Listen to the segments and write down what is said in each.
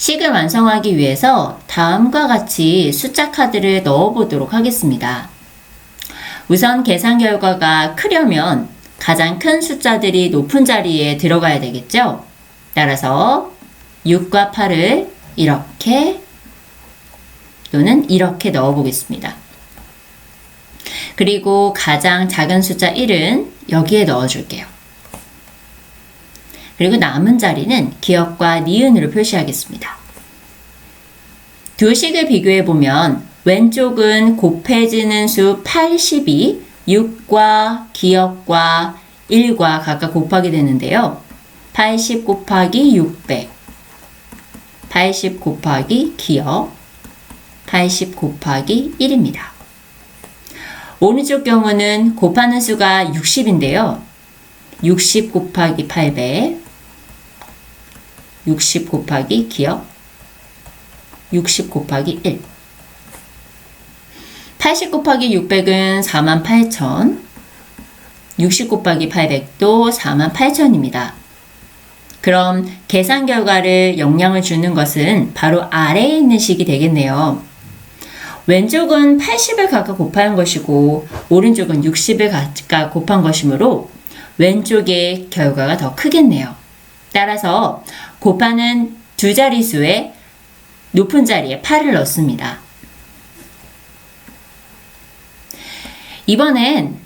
식을 완성하기 위해서 다음과 같이 숫자 카드를 넣어 보도록 하겠습니다. 우선 계산 결과가 크려면 가장 큰 숫자들이 높은 자리에 들어가야 되겠죠? 따라서 6과 8을 이렇게 또는 이렇게 넣어 보겠습니다. 그리고 가장 작은 숫자 1은 여기에 넣어 줄게요. 그리고 남은 자리는 기역과 니은으로 표시하겠습니다. 두 식을 비교해 보면 왼쪽은 곱해지는 수 80이 6과 기역과 1과 각각 곱하게 되는데요. 80 곱하기 600, 80 곱하기 기역, 80 곱하기 1입니다. 오른쪽 경우는 곱하는 수가 60인데요. 60 곱하기 800, 60 곱하기 기역, 60 곱하기 1. 80 곱하기 600은 48,000, 60 곱하기 800도 48,000입니다. 그럼 계산 결과를 영향을 주는 것은 바로 아래에 있는 식이 되겠네요. 왼쪽은 80을 각각 곱한 것이고 오른쪽은 60을 각각 곱한 것이므로 왼쪽의 결과가 더 크겠네요. 따라서 곱하는 두 자릿수의 높은 자리에 8을 넣습니다. 이번엔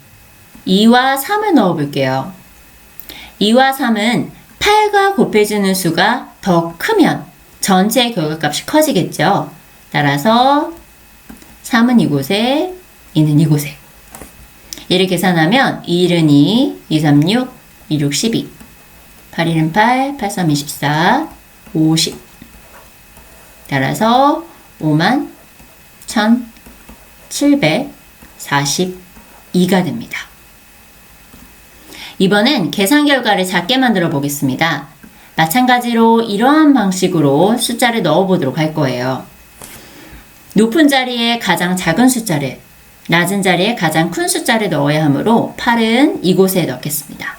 2와 3을 넣어 볼게요. 2와 3은 8과 곱해지는 수가 더 크면 전체 결과값이 커지겠죠. 따라서 3은 이곳에, 2는 이곳에. 얘를 계산하면 2, 1은 2, 2, 3, 6, 2, 6, 12. 8, 1은 8, 8, 3, 24, 50. 따라서 51,742가 됩니다. 이번엔 계산 결과를 작게 만들어 보겠습니다. 마찬가지로 이러한 방식으로 숫자를 넣어 보도록 할 거예요. 높은 자리에 가장 작은 숫자를, 낮은 자리에 가장 큰 숫자를 넣어야 하므로 8은 이곳에 넣겠습니다.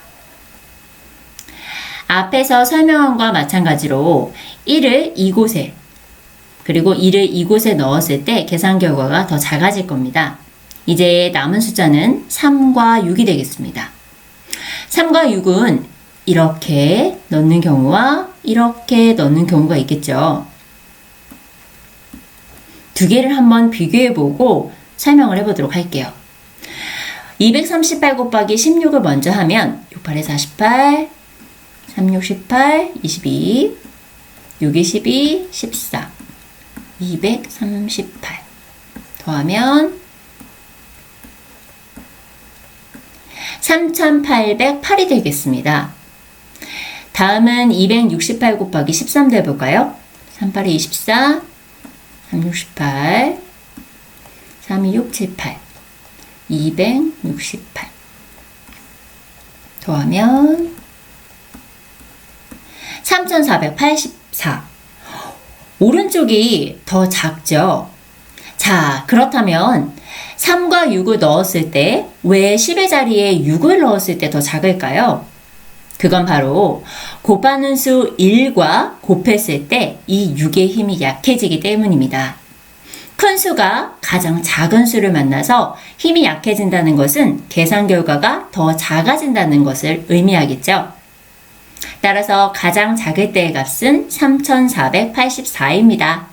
앞에서 설명한 것과 마찬가지로 1을 이곳에, 그리고 1을 이곳에 넣었을 때 계산 결과가 더 작아질 겁니다. 이제 남은 숫자는 3과 6이 되겠습니다. 3과 6은 이렇게 넣는 경우와 이렇게 넣는 경우가 있겠죠. 두 개를 한번 비교해보고 설명을 해보도록 할게요. 238 곱하기 16을 먼저 하면 6, 8에 48, 3, 6, 18, 22, 6, 12, 14, 238 더하면 3808이 되겠습니다. 다음은 268 곱하기 13도 해볼까요? 38에 24, 3, 6, 18, 3, 2, 6, 7, 8, 268 더하면 3484. 오른쪽이 더 작죠? 자, 그렇다면 3과 6을 넣었을 때 왜 10의 자리에 6을 넣었을 때 더 작을까요? 그건 바로 곱하는 수 1과 곱했을 때 이 6의 힘이 약해지기 때문입니다. 큰 수가 가장 작은 수를 만나서 힘이 약해진다는 것은 계산 결과가 더 작아진다는 것을 의미하겠죠. 따라서 가장 작을 때의 값은 3484입니다.